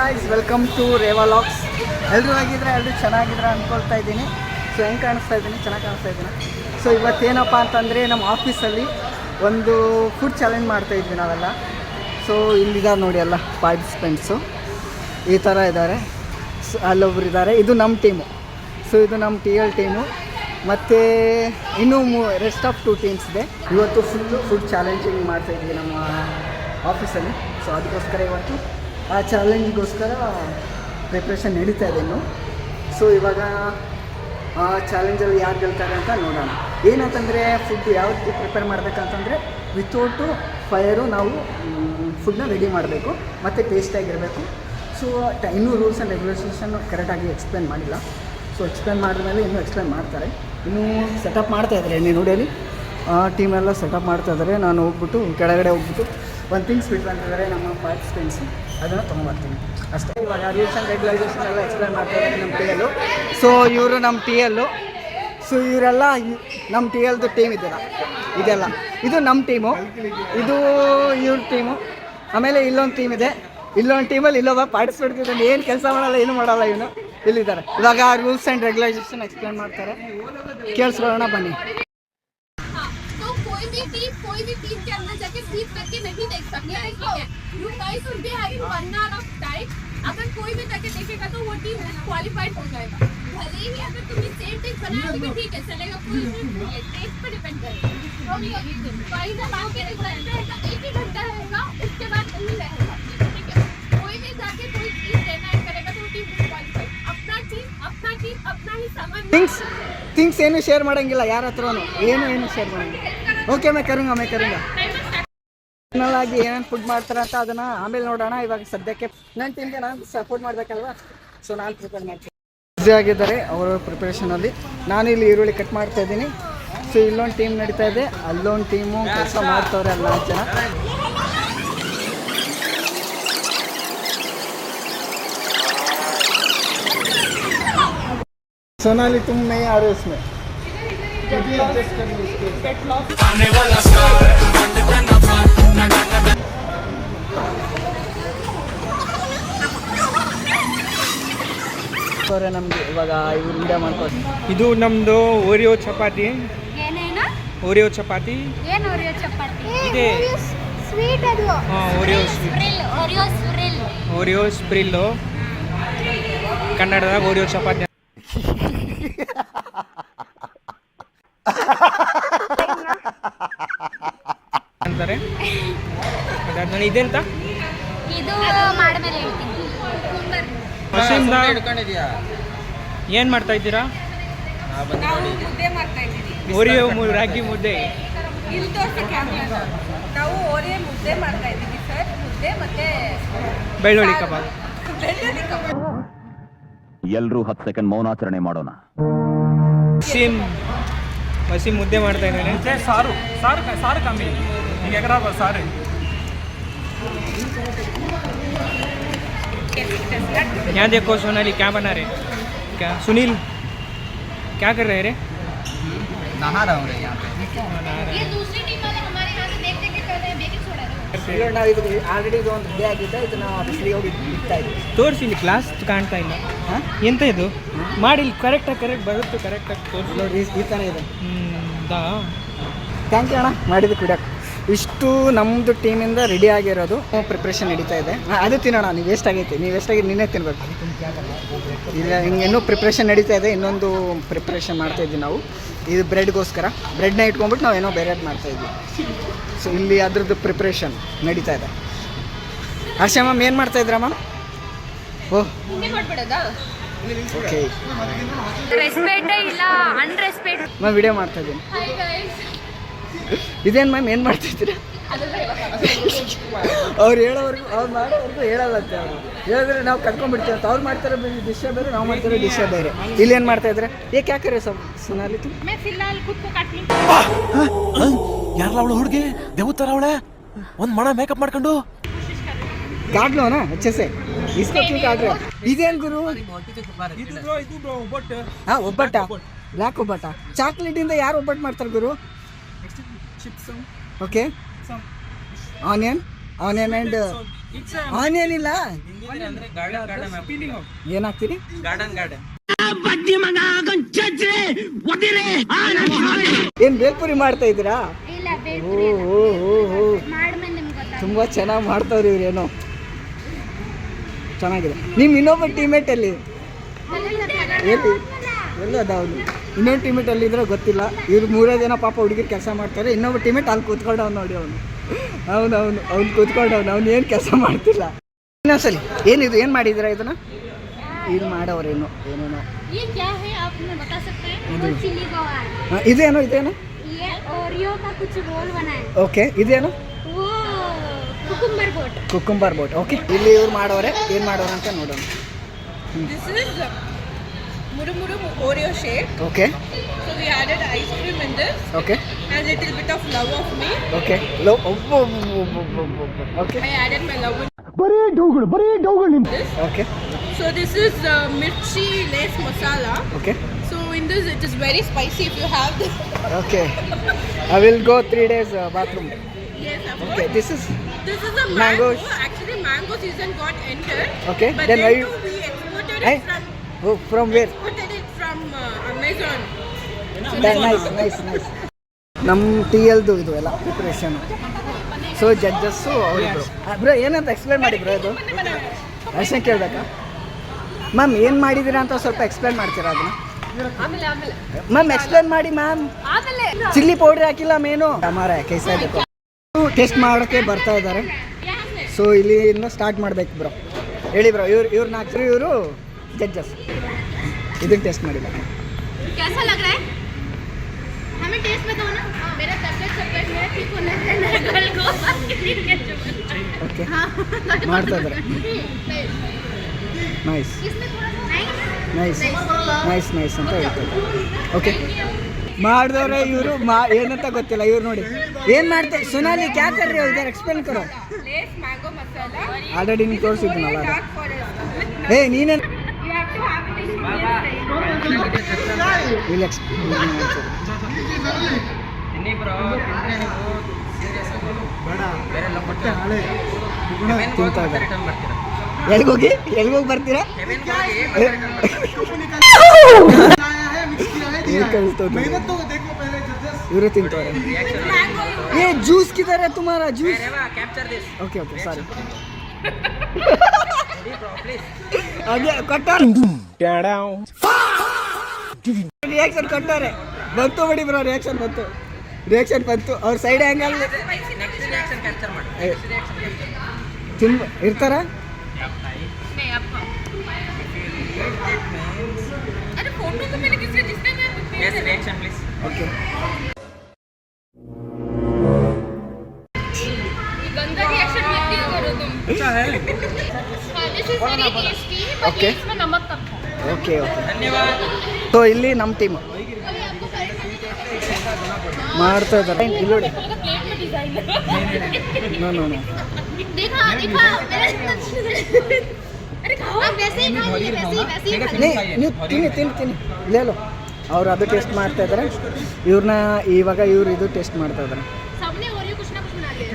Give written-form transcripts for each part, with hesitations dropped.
Guys, welcome to Reva logs. ಎಲ್ಲರೂ ಆಗಿದ್ರೆ ಎಲ್ಲರೂ ಚೆನ್ನಾಗಿದ್ರೆ ಅಂದ್ಕೊಳ್ತಾ ಇದ್ದೀನಿ. ಸೊ ಹೆಂಗೆ ಕಾಣಿಸ್ತಾ ಇದ್ದೀನಿ? ಚೆನ್ನಾಗಿ ಕಾಣಿಸ್ತಾ ಇದ್ದೀನಿ. ಸೊ ಇವತ್ತೇನಪ್ಪ ಅಂತಂದರೆ ನಮ್ಮ ಆಫೀಸಲ್ಲಿ ಒಂದು ಫುಡ್ ಚಾಲೆಂಜ್ ಮಾಡ್ತಾಯಿದ್ವಿ ನಾವೆಲ್ಲ. ಸೊ ಇಲ್ಲಿದ್ದಾರೆ ನೋಡಿ ಎಲ್ಲ ಪಾರ್ಟಿಸಿಪೆಂಟ್ಸು ಈ ಥರ ಇದ್ದಾರೆ. ಸೊ ಅಲ್ಲೊಬ್ರು ಇದ್ದಾರೆ, ಇದು ನಮ್ಮ ಟೀಮು. ಸೊ ಇದು ನಮ್ಮ TL ಟೀಮು. ಮತ್ತು ಇನ್ನೂ ರೆಸ್ಟ್ ಆಫ್ 2 ಟೀಮ್ಸ್ ಇದೆ. ಇವತ್ತು ಫುಡ್ ಚಾಲೆಂಜಿಂಗ್ ಮಾಡ್ತಾಯಿದ್ವಿ ನಮ್ಮ ಆಫೀಸಲ್ಲಿ. ಸೊ ಅದಕ್ಕೋಸ್ಕರ ಇವತ್ತು ಆ ಚಾಲೆಂಜ್ಗೋಸ್ಕರ ಪ್ರಿಪ್ರೇಷನ್ ನಡೀತಾ ಇದೆ ಇನ್ನು. ಸೊ ಇವಾಗ ಆ ಚಾಲೆಂಜಲ್ಲಿ ಯಾರು ಗೆಲ್ತಾರೆ ಅಂತ ನೋಡೋಣ. ಏನಂತಂದರೆ ಫುಡ್ ಯಾವ ರೀತಿ ಪ್ರಿಪೇರ್ ಮಾಡಬೇಕಂತಂದರೆ ವಿತೌಟು ಫೈರು ನಾವು ಫುಡ್ನ ರೆಡಿ ಮಾಡಬೇಕು ಮತ್ತು ಟೇಸ್ಟಾಗಿರಬೇಕು. ಸೊ ಇನ್ನೂ ರೂಲ್ಸ್ ಆ್ಯಂಡ್ ರೆಗ್ಯುಲೇಷನ್ ಕರೆಕ್ಟಾಗಿ ಎಕ್ಸ್ಪ್ಲೇನ್ ಮಾಡಿಲ್ಲ. ಸೊ ಎಕ್ಸ್ಪ್ಲೇನ್ ಮಾಡಿದ್ಮೇಲೆ ಇನ್ನೂ ಎಕ್ಸ್ಪ್ಲೇನ್ ಮಾಡ್ತಾರೆ. ಇನ್ನೂ ಸೆಟಪ್ ಮಾಡ್ತಾಯಿದ್ದಾರೆ. ನೀವು ನೋಡಿ ಅಲ್ಲಿ ಟೀಮೆಲ್ಲ ಸೆಟಪ್ ಮಾಡ್ತಾಯಿದ್ದಾರೆ. ನಾನು ಹೋಗ್ಬಿಟ್ಟು ಕೆಳಗಡೆ ಹೋಗ್ಬಿಟ್ಟು ಒಂದು ಥಿಂಗ್ಸ್ ಬಿಟ್ಕೊಂಡಿದ್ದಾರೆ ನಮ್ಮ ಪಾರ್ಟಿಸಿಪೆಂಟ್ಸು, ಅದನ್ನು ತೊಗೊಂಬರ್ತೀನಿ ಅಷ್ಟೇ. ಇವಾಗ ರೂಲ್ಸ್ ಆ್ಯಂಡ್ ರೆಗ್ಯುಲೇಷನ್ ಎಲ್ಲ ಎಕ್ಸ್ಪ್ಲೇನ್ ಮಾಡ್ತಾಯಿದ್ದಾರೆ ನಮ್ಮ TL. ಸೊ ಇವರು ನಮ್ಮ TL. ಸೊ ಇವರೆಲ್ಲ ನಮ್ಮ TLದು ಟೀಮ್ ಇದೆಲ್ಲ ಇದು ನಮ್ಮ ಟೀಮು, ಇದು ಇವ್ರ ಟೀಮು. ಆಮೇಲೆ ಇಲ್ಲೊಂದು ಟೀಮ್ ಇದೆ. ಇಲ್ಲೊಂದು ಟೀಮಲ್ಲಿ ಇಲ್ಲೊಬ್ಬ ಪಾರ್ಟಿಸಿಪೇಟ್ ಇದ್ದಾನೆ, ಏನು ಕೆಲಸ ಮಾಡಲ್ಲ, ಏನು ಮಾಡಲ್ಲ. ಇವನು ಇಲ್ಲಿದ್ದಾರೆ. ಇವಾಗ ರೂಲ್ಸ್ ಆ್ಯಂಡ್ ರೆಗ್ಯುಲೇಷನ್ ಎಕ್ಸ್ಪ್ಲೇನ್ ಮಾಡ್ತಾರೆ, ಕೇಳಿಸ್ಕೊಳ್ಳೋಣ ಬನ್ನಿ. कोई भी टीम के अंदर जाके स्लीप करके नहीं देख सकते हैं, ठीक है? You guys will be having 1 hour of time. अगर कोई भी जाके देखेगा तो वो टीम डिस्क्वालीफाइड हो जाएगा. भले ही अगर तुम्हें सेम टेक बनाया तो भी ठीक है, चलेगा. कोई टेस्ट पे डिपेंड करेगा. फाइनल आके रहेगा 1 ही घंटा रहेगा, उसके बाद नहीं रहेगा, ठीक है? कोई भी जाके कोई टीम डिनाई करेगा तो वो टीम डिस्क्वालीफाइड. अपना टीम अपना ही सामान ಥಿಂಗ್ಸ್ ಏನು ಶೇರ್ ಮಾಡೋಂಗಿಲ್ಲ ಯಾರ ಹತ್ರನೂ, ಏನು ಶೇರ್ ಮಾಡೋಂಗಿಲ್ಲ. ಓಕೆ ಮೇ ಕರುಂಗ ಫೈನಲ್ ಆಗಿ ಏನೇನು ಫುಡ್ ಮಾಡ್ತಾರೆ ಅಂತ ಅದನ್ನು ಆಮೇಲೆ ನೋಡೋಣ. ಇವಾಗ ಸದ್ಯಕ್ಕೆ ನನ್ನ ಟೀಮ್ಗೆ ನಾನು ಸಪೋರ್ಟ್ ಮಾಡಬೇಕಲ್ವ, ಸೊ ನಾನು ಪ್ರಿಪೇರ್ ಮಾಡ್ತೀನಿ. ಬ್ಯುಸಿ ಆಗಿದ್ದಾರೆ ಅವರ ಪ್ರಿಪ್ರೇಷನಲ್ಲಿ. ನಾನು ಇಲ್ಲಿ ಈರುಳ್ಳಿ ಕಟ್ ಮಾಡ್ತಾ ಇದ್ದೀನಿ. ಸೊ ಇಲ್ಲೊಂದು ಟೀಮ್ ನಡೀತಾ ಇದೆ, ಅಲ್ಲೊಂದು ಟೀಮು ಕೆಲಸ ಮಾಡ್ತವ್ರೆ, ಎಲ್ಲ 4 ಜನ. सोनाली तुम नहीं आ रहे उसमें, ನಮ್ಗೆ ಇವಾಗ ಇವ್ರು ವಿಡಿಯೋ ಮಾಡ್ಕೊಂಡು ಇದು ನಮ್ದು ಓರಿಯೋ ಚಪಾತಿ. ಓರಿಯೋ ಚಪಾತಿ ಇದೆ, ಸ್ವೀಟ್ ಅದು. ಓರಿಯೋ ಸ್ಪ್ರಿಲ್ಲು ಕನ್ನಡದಾಗ ಓರಿಯೋ ಚಪಾತಿ ಅಂತಾರೆ. ಅದಾದ್ಮೇಲೆ ಇದೆಂತ ಇದು ಮಾಡಮೇಲೆ ಏನು ಮಾಡ್ತಾ ಇದ್ದೀರಾ? ಓರಿಯೋ ರಾಗಿ ಮುದ್ದೆ. ನಾವು ಓರಿಯೋ ಮುದ್ದೆ ಮಾಡ್ತಾ ಇದ್ದೀವಿ ಸರ್. ಮುದ್ದೆ ಮತ್ತೆ ಬೆಳ್ಳುಳ್ಳಿ ಕಬಾಬ್. ಎಲ್ಲರೂ 10 ಸೆಕೆಂಡ್ ಮೌನಾಚರಣೆ ಮಾಡೋಣ. ವಸೀಂ ಮುದ್ದೆ ಮಾಡ್ತಾ ಇದ್ದಾನೆ. ಸಾರು ಕಮ್ಮಿ ಈಗ ಎಕರ ಸಾರು. यहाँ देखो सोनाली क्या बना रहे, क्या सुनील क्या कर रहे रे? नहा रहा हूँ यहाँ पे. ये दूसरी टीम वाले हमारे यहाँ से देख के कर रहे हैं बेकिंग सोडा. ನಾವು ಇದು ಆಲ್ರೆಡಿ ಇದು ಒಂದು ರೆಡಿ ಆಗಿದೆ. ಇದನ್ನ ಬಿಸಿಲಿಗೆ ಹೋಗಿ ಇಡ್ತಾ ಇದ್ದೀವಿ. ತೋರಿಸಿ, ಇಲ್ಲಿ ಕ್ಲಾಸ್ ಕಾಣ್ತಾ ಇಲ್ಲ. ಎಂತ ಇದು ಮಾಡಿ ಕರೆಕ್ಟ್ ಬರುತ್ತೆ, ಕರೆಕ್ಟಾಗಿ ತೋರಿಸಿ ನೋಡಿ. ಈ ಥರ ಇದೆ. ಥ್ಯಾಂಕ್ ಯು ಅಣ್ಣ ಮಾಡಿದ್ದಕ್ಕೆ ಬಿಡಕ್ಕೆ. ಇಷ್ಟು ನಮ್ಮದು ಟೀಮಿಂದ ರೆಡಿ ಆಗಿರೋದು ಪ್ರಿಪ್ರೇಷನ್ ನಡೀತಾ ಇದೆ. ಅದು ತಿನ್ನೋಣ. ನೀವು ವೇಸ್ಟ್ ಆಗೈತಿ ನಿನ್ನೆ ತಿನ್ನಬೇಕು. ಇಲ್ಲ ಹಿಂಗೆ ಇನ್ನೂ ಪ್ರಿಪ್ರೇಷನ್ ನಡೀತಾ ಇದೆ. ಇನ್ನೊಂದು ಪ್ರಿಪ್ರೇಷನ್ ಮಾಡ್ತಾಯಿದ್ವಿ ನಾವು. ಇದು ಬ್ರೆಡ್ಗೋಸ್ಕರ ಬ್ರೆಡ್ನ ಇಟ್ಕೊಂಡ್ಬಿಟ್ಟು ನಾವು ಏನೋ ಬೇರೆದು ಮಾಡ್ತಾಯಿದ್ವಿ. ಸೊ ಇಲ್ಲಿ ಅದ್ರದ್ದು ಪ್ರಿಪ್ರೇಷನ್ ನಡೀತಾ ಇದೆ. ಹರ್ಷ ಮ್ಯಾಮ್ ಏನು ಮಾಡ್ತಾಯಿದ್ರಮ್ಮ? Oh okay. ರೆಸ್ಪೆಕ್ಟ್ ಇಲ್ಲ ಅನ್ರೆಸ್ಪೆಕ್ಟ್. ಮ್ಯಾಮ್ ವಿಡಿಯೋ ಮಾಡ್ತಾಯಿದ್ದೀನಿ. ಇದೇನು ಮ್ಯಾಮ್ ಏನು ಮಾಡ್ತಿದ್ದೀರಾ? ಅವ್ರು ಹೇಳೋವರೆಗೂ ಅವ್ರು ಮಾಡೋವರೆಗೂ ಹೇಳಲ್ಲ ಅಂತ. ಅವರು ಹೇಳಿದ್ರೆ ನಾವು ಕಟ್ಕೊಂಡ್ಬಿಡ್ತೀವಿ ಅಂತ. ಅವ್ರು ಮಾಡ್ತಾರೆ ಡಿಶ್ಶೇ ಬೇರೆ, ನಾವು ಮಾಡ್ತಾರೆ ಡಿಶ್ಶೇ ಬೇರೆ. ಇಲ್ಲಿ ಏನು ಮಾಡ್ತಾಯಿದ್ರೆ ಏಕೆ ಯಾಕೆ ಸುನಾಲಿ ಯಾರಲ್ಲ ಅವಳು ಹುಡುಗಿ ದೇವತರ ಅವಳೆ ಒಂದು ಮಣ ಮೇಕಪ್ ಮಾಡ್ಕೊಂಡು ಕಾಡ್ಲು ಅಣ್ಣ ಹೆಚ್ಚೆ ಇಸ್ಕೊತೀವಿ ಕಾಡ್ರೆ. ಇದೇನು ಗುರು? ಹಾಂ ಒಬ್ಬಟ್ಟ, ಬ್ಲ್ಯಾಕ್ ಒಬ್ಬಟ್ಟ. ಚಾಕ್ಲೇಟಿಂದ ಯಾರು ಒಬ್ಬಟ್ಟು ಮಾಡ್ತಾರೆ ಗುರು? ಓಕೆ, ಆನಿಯನ್ ಆ್ಯಂಡ್ ಆನಿಯನ್ ಇಲ್ಲ ಏನಾಗ್ತೀರಿ ಏನ್ ಬೇಲ್ಪುರಿ ಮಾಡ್ತಾ ಇದ್ದೀರಾ? ತುಂಬಾ ಚೆನ್ನಾಗಿ ಮಾಡ್ತಾವ್ರಿ ಇವ್ರೇನೋ ಚೆನ್ನಾಗಿದೆ. ನಿಮ್ ಇನ್ನೊಬ್ಬ ಟೀಮೇಟ್ ಅಲ್ಲಿ ಎಲ್ಲಿ ಎಲ್ಲದ ಅವನು ಇನ್ನೊಂದು ಟೀಮೇಟ್ ಅಲ್ಲಿದ್ರೆ ಗೊತ್ತಿಲ್ಲ. ಇವ್ರು 3 ಜನ ಪಾಪ ಹುಡುಗಿರು ಕೆಲಸ ಮಾಡ್ತಾರೆ. ಇನ್ನೊಬ್ಬ ಟೀಮೇಟ್ ಅಲ್ಲಿ ಕೂತ್ಕೊಂಡವ್ ನೋಡಿ ಅವನು ಅವ್ನು ಕೂತ್ಕೊಂಡವ್ನು ಅವ್ನು ಏನು ಕೆಲಸ ಮಾಡ್ತಿಲ್ಲ. ಇನ್ನೊಂದ್ಸಲಿ ಏನಿದು ಏನು ಮಾಡಿದ್ದೀರಾ ಇದನ್ನ? ಇದು ಮಾಡೋರೇನು ಏನೇನೋ ये क्या है आप हमें बता सकते हैं? वो चिली गोवा है। ಇದೇನು ये ओरियो का कुछ रोल बना है। ಓಕೆ ಇದೇನು? वो cucumber boat. Cucumber boat. Okay ಇಲ್ಲಿ ಇವ್ರು ಮಾಡೋರೆ ಏನು ಮಾಡೋರು ಅಂತ ನೋಡೋಣ. This is murumuru Oreo shake. Okay So we added ice cream in this okay and little bit of love of me. Okay okay I added my love in this. Okay So this is mirchi lace masala. Okay So in this it is very spicy if you have this. Okay I will go 3 days bathroom. Yes, of okay course. This is This is a Mango. mango. Actually mango season got entered. Okay, But then then why- too we exported Hey. it from from where? Amazon. Nice ನಮ್ಮ T ಎಲ್ದು ಇದು ಎಲ್ಲ preparation. So judges ಅವರಿಬ್ರು. Bro ಏನಂತ explain ಮಾಡಿ bro ಇದು ಅಷ್ಟೇ ಕೇಳಬೇಕಾ? Ma'am ಏನು ಮಾಡಿದ್ದೀರಾ ಅಂತ ಸ್ವಲ್ಪ ಎಕ್ಸ್ಪ್ಲೇನ್ ಮಾಡ್ತೀರಾ ಅದನ್ನ? ಮ್ಯಾಮ್ ಎಕ್ಸ್ಪ್ಲೇನ್ ಮಾಡಿ ಮ್ಯಾಮ್. ಚಿಲ್ಲಿ ಪೌಡ್ರ್ ಹಾಕಿಲ್ಲ ಮೇನು ಅಮಾರ ಕೈಸಾ ಬೇಕು. ಟೆಸ್ಟ್ ಮಾಡೋಕ್ಕೆ ಬರ್ತಾ ಇದ್ದಾರೆ. ಸೊ ಇಲ್ಲಿಂದ ಸ್ಟಾರ್ಟ್ ಮಾಡ್ಬೇಕು ಬ್ರೋ. ಹೇಳಿ ಬ್ರೋ. ಇವ್ರು 4 ಇವರು ಜಡ್ಜಸ್. ಇದನ್ನು ಟೆಸ್ಟ್ ಮಾಡಿಲ್ಲ. कैसा लग रहा है? हमें टेस्ट बताओ ना। मेरा तबियत मेरा ठीक होना है। कल को ಓಕೆ ಮಾಡ್ತಾ ಇದ್ದಾರೆ. ನೈಸ್ इसमें थोड़ा ನೈಸ್ ನೈಸ್ ನೈಸ್ ಅಂತ ಹೇಳ್ತಾರೆ. ಓಕೆ ಮಾಡಿದವ್ರೆ ಇವರು ಏನಂತ ಗೊತ್ತಿಲ್ಲ. ಇವ್ರು ನೋಡಿ ಏನು ಮಾಡ್ತಾರೆ. ಸೊನಾಲಿ ಕ್ಯಾ ಕರ್ ರೇ ಹೋ ಇದರ್ ಎಕ್ಸ್ಪ್ಲೇನ್ ಕರೋ. Lace mango masala. ಆಲ್ರೆಡಿ ನೀವು ತೋರಿಸಿದ್ನಲ್ಲ ಅದು. Dark forest. ಏ ನೀನೇನು You have to have it in Indian style. ಇಲ್ಲ ತಿಂತಾ ಇದ್ದಾರೆ. ಎಲ್ಗೋಗಿ ಬರ್ತೀರಾ? ಇವರು ತಿಂತವ್ರೆ. ಏ ಜ್ಯೂಸ್ ಕಿದಾರೆ ತುಮಾರ ಜ್ಯೂಸ್. Okay okay sorry. ಅದೇ ಕೊಟ್ಟಾರೆ ರಿಯಾಕ್ಷನ್ ಕೊಟ್ಟಾರೆ. ಬಂತು ಬಿಡಿ ಬ್ರೋ ರಿಯಾಕ್ಷನ್ ಬಂತು. ಅವ್ರ ಸೈಡ್ ಆ್ಯಂಗಲ್ ಇರ್ತಾರ. अरे फोटो तो मैंने किसी जिसने मैं रिएक्शन प्लीज. ओके गंदा रिएक्शन मत दिया करो तुम। अच्छा है. This is very tasty but Okay. इसमें नमक कम था। Okay okay. धन्यवाद. ಸೊ ಇಲ್ಲಿ ನಮ್ಮ ಟೀಮ್ अभी आपको ಮಾಡ್ತಾ ಇದ್ದಾರೆ. ಇಲ್ಲಿ ನೋಡಿ. प्लेट में डिजाइन लगा। ನೋ देखा अरे खाओ आप वैसे ही खाइए वैसे ही ನೀವು ತಿನ್ನಿ ಇಲ್ಲೇ ಅವ್ರು ಅದು ಟೇಸ್ಟ್ ಮಾಡ್ತಾ ಇದ್ದಾರೆ. ಇವ್ರನ್ನ ಇವಾಗ ಇವ್ರು ಇದು ಟೇಸ್ಟ್ ಮಾಡ್ತಾ ಇದ್ದಾರೆ. सबने ओरियो कुछ ना कुछ बना लिया।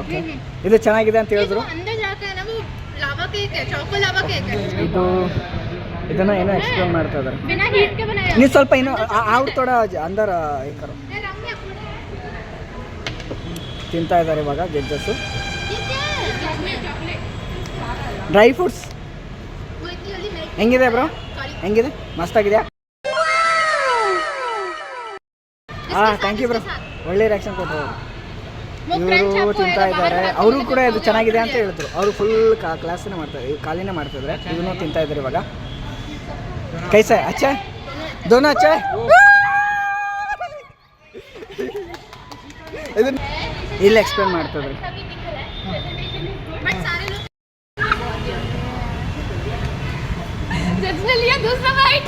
ಓಕೆ ಇದು ಚೆನ್ನಾಗಿದೆ ಅಂತ ಹೇಳಿದ್ರು. अंदर जाकर है ना वो लावा केक है, चॉको लावा केक है। ಇದನ್ನ ಏನೋ ಎಕ್ಸ್ಪ್ಲೇನ್ ಮಾಡ್ತಾ ಇದ್ದಾರೆ. बिना हीट के बनाया। ನೀವು ಸ್ವಲ್ಪ ಇನ್ನೂ ಅವ್ರು ಥೋಡ ಅಂದರ ಕರೋ ತಿಂತಾ ಇದ್ದಾರೆ ಇವಾಗ ಜಡ್ಜಸ್ಸು. ಡ್ರೈ ಫ್ರೂಟ್ಸ್ ಹೆಂಗಿದೆ ಬ್ರೋ? ಹೆಂಗಿದೆ? ಮಸ್ತಾಗಿದೆಯಾ? Thank you bro. ಒಳ್ಳೆ ರಿಯಾಕ್ಷನ್ ಕೊಟ್ಟರು. ಇವರು ತಿಂತಾ ಇದ್ದಾರೆ. ಅವರು ಕೂಡ ಇದು ಚೆನ್ನಾಗಿದೆ ಅಂತ ಹೇಳಿದ್ರು. ಅವರು ಫುಲ್ ಕ್ಲಾಸನ್ನೇ ಮಾಡ್ತಾರೆ, ಖಾಲಿನೇ ಮಾಡ್ತಿದ್ದಾರೆ. ಇದನ್ನು ತಿಂತಾ ಇದ್ದಾರೆ ಇವಾಗ. ಕೈಸಾ ಅಚ್ಚಾ ದೋನೋ ಅಚ್ಚಾ. ಇದನ್ನ ಇಲ್ಲಿ ಎಕ್ಸ್ಪ್ಲೇನ್ ಮಾಡ್ತಿದ್ರು. जिसने लिया दूसरा बाइट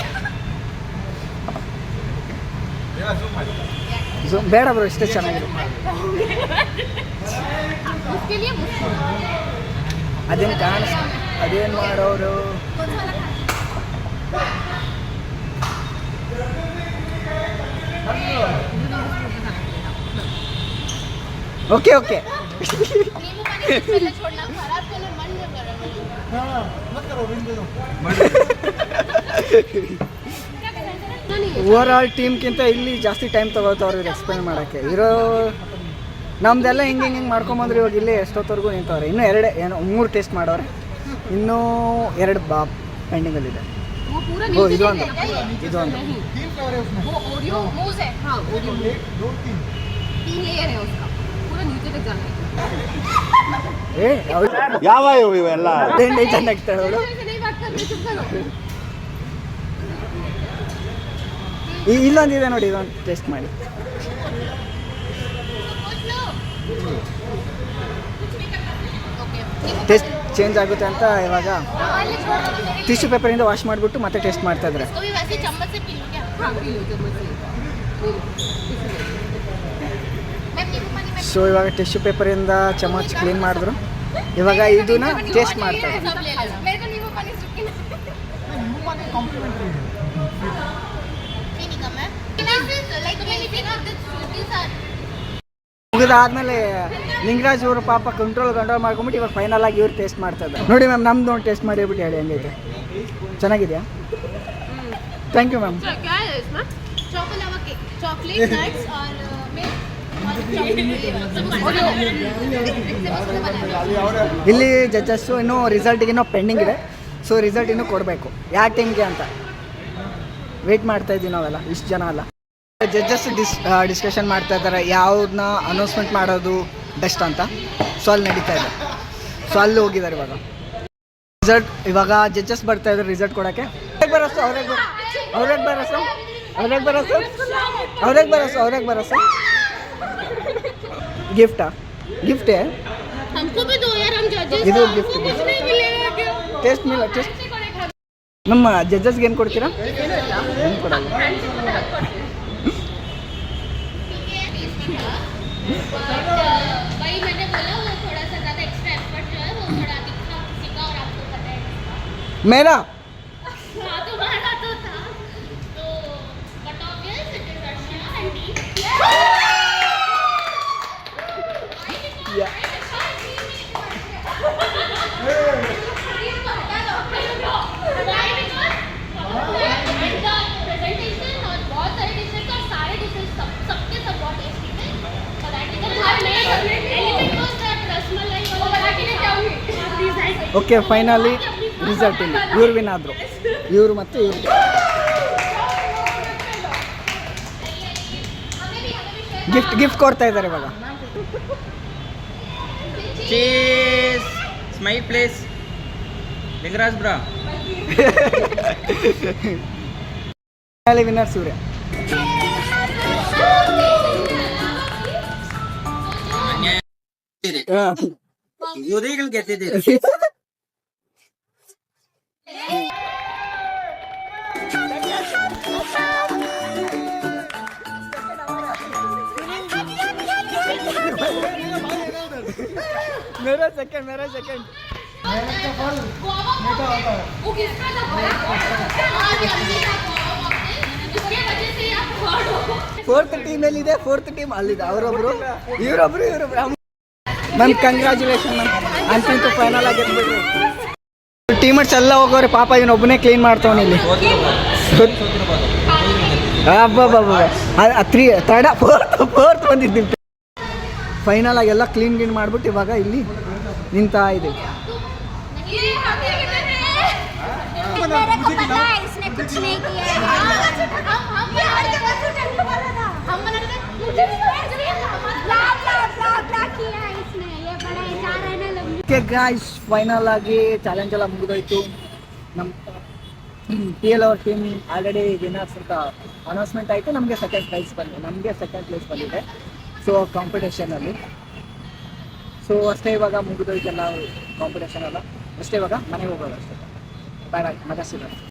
ಬೇಡ ಬ್ರೋ ಇಷ್ಟೇ ಚೆನ್ನಾಗಿದೆ. उसके लिए ಅದೇನು ಕಾಣಿಸ್ ಅದೇನು ಮಾಡೋರು. ಓಕೆ ಓಕೆ नींबू पानी पहले छोड़ना खराब तो मन में करा ಓವರ್ ಆಲ್ ಟೀಮ್ಗಿಂತ ಇಲ್ಲಿ ಜಾಸ್ತಿ ಟೈಮ್ ತೊಗೊಳ್ತವ್ರು ಇವ್ರು ಎಕ್ಸ್ಪ್ಲೇನ್ ಮಾಡೋಕ್ಕೆ ಇರೋ ನಮ್ದೆಲ್ಲ ಹಿಂಗೆ ಮಾಡ್ಕೊಂಬಂದ್ರೆ ಇವಾಗ ಇಲ್ಲಿ ಎಷ್ಟೊತ್ತವರೆಗೂ ನಿಂತವ್ರೆ ಇನ್ನೂ 3 ಟೆಸ್ಟ್ ಮಾಡೋರೆ ಇನ್ನೂ 2 ಪೆಂಡಿಂಗಲ್ಲಿದೆ वो पूरा ಓ नीचे ಇದೊಂದು नहीं ಇದೊಂದು वो ओरियो मूज है हाँ ओरियो 3 लेयर है उसका पूरा नीचे तक जाना है ಯಾವ ಇವೆಲ್ಲ ಚೆನ್ನಾಗ್ತಾಳೆ ಅವಳು ऐसे नहीं बात करते चुप करो ಇಲ್ಲೊಂದಿದೆ ನೋಡಿ ಇದೊಂದು ಟೆಸ್ಟ್ ಮಾಡಿ ಟೆಸ್ಟ್ ಚೇಂಜ್ ಆಗುತ್ತೆ ಅಂತ ಇವಾಗ ಟಿಶ್ಯೂ ಪೇಪರಿಂದ ವಾಶ್ ಮಾಡಿಬಿಟ್ಟು ಮತ್ತೆ ಟೆಸ್ಟ್ ಮಾಡ್ತಾ ಇದ್ದಾರೆ तो भी वैसे चम्मच से पी लो क्या हाँ पी लो चम्मच से मैं नींबू पानी में ಸೊ ಇವಾಗ ಟಿಶ್ಯೂ ಪೇಪರಿಂದ ಚಮಚ್ ಕ್ಲೀನ್ ಮಾಡಿದ್ರು ಇವಾಗ ಇದನ್ನ ಟೇಸ್ಟ್ ಮಾಡ್ತಾರೆ सब ले लो मेरे को नींबू पानी सुक्की नींबू पानी कॉम्प्लीमेंट्री है नहीं कम है लाइक मैंने देखा दिस फ्रूटीज आर ಮುಗಿದಾದ್ಮೇಲೆ ಲಿಂಗರಾಜ್ ಅವರು ಪಾಪ ಕಂಟ್ರೋಲ್ ಮಾಡ್ಕೊಂಬಿಟ್ಟು ಇವಾಗ ಫೈನಲ್ ಆಗಿ ಇವ್ರು ಟೇಸ್ಟ್ ಮಾಡ್ತಾ ಇದ್ದಾರೆ ನೋಡಿ ಮ್ಯಾಮ್ ನಮ್ದು ಒಂದು ಟೇಸ್ಟ್ ಮಾಡಿ ಹೇಳ್ಬಿಟ್ಟು ಹೇಳಿ ಹೆಂಗೈತೆ ಚೆನ್ನಾಗಿದೆಯಾ ಥ್ಯಾಂಕ್ ಯು ಮ್ಯಾಮ್ क्या है इसमें चॉकलावा केक चॉकलेट नट्स और मिल्क ಇಲ್ಲಿ ಜಡ್ಜಸ್ಸು ಇನ್ನೂ ರಿಸಲ್ಟಿಗೆ ಇನ್ನೂ ಪೆಂಡಿಂಗ್ ಇದೆ ಸೊ ರಿಸಲ್ಟ್ ಇನ್ನೂ ಕೊಡಬೇಕು ಯಾವ ಟೀಮ್ಗೆ ಅಂತ ವೆಯ್ಟ್ ಮಾಡ್ತಾ ಇದ್ದೀವಿ ನಾವೆಲ್ಲ ಇಷ್ಟು ಜನ ಅಲ್ಲ ಜಡ್ಜಸ್ ಡಿಸ್ಕಷನ್ ಮಾಡ್ತಾ ಇದ್ದಾರೆ ಯಾವ್ದನ್ನ ಅನೌನ್ಸ್ಮೆಂಟ್ ಮಾಡೋದು ಬೆಸ್ಟ್ ಅಂತ ಸೊ ಅಲ್ಲಿ ನಡೀತಾ ಇದೆ ಸೊ ಅಲ್ಲಿ ಹೋಗಿದ್ದಾರೆ ಇವಾಗ ರಿಸಲ್ಟ್ ಇವಾಗ ಜಡ್ಜಸ್ ಬರ್ತಾ ಇದ್ದಾರೆ ರಿಸಲ್ಟ್ ಕೊಡೋಕ್ಕೆ ಅವ್ರಿಗೆ ಬರಸ ಗಿಫ್ಟಾ ಗಿಫ್ಟೇ हमको भी दो यार हम जजेस ಇದು ಗಿಫ್ಟ್ नहीं मिलेगा क्या ಟೇಸ್ಟ್ ಮಿಲ್ಲ ಟೇಸ್ಟ್ ನಮ್ಮ ಜಡ್ಜಸ್ಗೆ ಏನು ಕೊಡ್ತೀರಾ ಏನು ಕೊಡಲ್ಲ वही मैंने बोला वो थोड़ा सा ज़्यादा एक्स्ट्रा एफर्ट जो है वो थोड़ा दिखा किसी का और आपको पता है मेरा हाँ तुम्हारा तो था तो but obvious it is Russia and okay finally result ಇಲ್ಲಿ ಇವ್ರು ವಿನ್ ಆದರು ಇವರು ಮತ್ತು ಇವರು ಗಿಫ್ಟ್ ಕೊಡ್ತಾ ಇದ್ದಾರೆ ಇವಾಗ ಚೀಸ್ ಸ್ಮೈಲ್ ಪ್ಲೇಸ್ ಲಿಂಗರಾಜ್ ಬ್ರಾ ಫೈನಲಿ ವಿನ್ನರ್ ಸೂರ್ಯ ಉದಯಗಳು ಗೆದ್ದಿದ್ದೀರಿ मेरा सेकंड वो किसका था आज हमने का इसके वजह से आप थर्ड हो ಫೋರ್ತ್ ಟೀಮಲ್ಲಿದೆ ಫೋರ್ತ್ ಟೀಮ್ ಅಲ್ಲಿದೆ ಅವರೊಬ್ರು ಇವರೊಬ್ರು ಮ್ಯಾಮ್ ಕಂಗ್ರ್ಯಾಚುಲೇಷನ್ ಮ್ಯಾಮ್ ಅಂತೂ ಫೈನಲ್ ಆಗಿ ಗೆದ್ಬಿಟ್ರಿ ಟೀಮರ್ಸ್ ಎಲ್ಲ ಹೋಗೋರೆ ಪಾಪ ಇವನೊಬ್ಬನೇ ಕ್ಲೀನ್ ಮಾಡ್ತಾವನು ಇಲ್ಲಿ ಫೋರ್ತ್ ಬಂದಿದ್ದೀವಿ ಫೈನಲ್ ಆಗಿ ಎಲ್ಲ ಕ್ಲೀನ್ ಮಾಡಿಬಿಟ್ಟು ಇವಾಗ ಇಲ್ಲಿ ನಿಂತಾ ಇದ್ದೀವಿ मेरे को पता है इसने कुछ नहीं किया है हम मुझे किया है इसने ये बड़ा जा रहा है ना लंबी ಓಕೆ ಗಾಯ್ಸ್ ಫೈನಲ್ ಆಗಿ ಚಾಲೆಂಜ್ ಎಲ್ಲ ಮುಗಿದೋಯ್ತು ನಮ್ಮ ಪಿ ಎಲ್ ಅವ್ರ ಟೀಮ್ ಆಲ್ರೆಡಿ ವಿನ್ನರ್ಸ್ ಅಂತ ಅನೌನ್ಸ್ಮೆಂಟ್ ಆಯಿತು ನಮಗೆ ಸೆಕೆಂಡ್ ಪ್ಲೇಸ್ ಬಂದಿದೆ ಸೊ ಕಾಂಪಿಟೇಷನಲ್ಲಿ ಸೊ ಅಷ್ಟೇ ಇವಾಗ ಮುಗಿದೋಯ್ತೆಲ್ಲ ಕಾಂಪಿಟೇಷನ್ ಎಲ್ಲ ಅಷ್ಟೇ ಇವಾಗ ಮನೆಗೆ ಹೋಗೋದು ಅಷ್ಟೇ ಬಾಯ್ ಮತ್ತೆ ಸಿಗೋಣ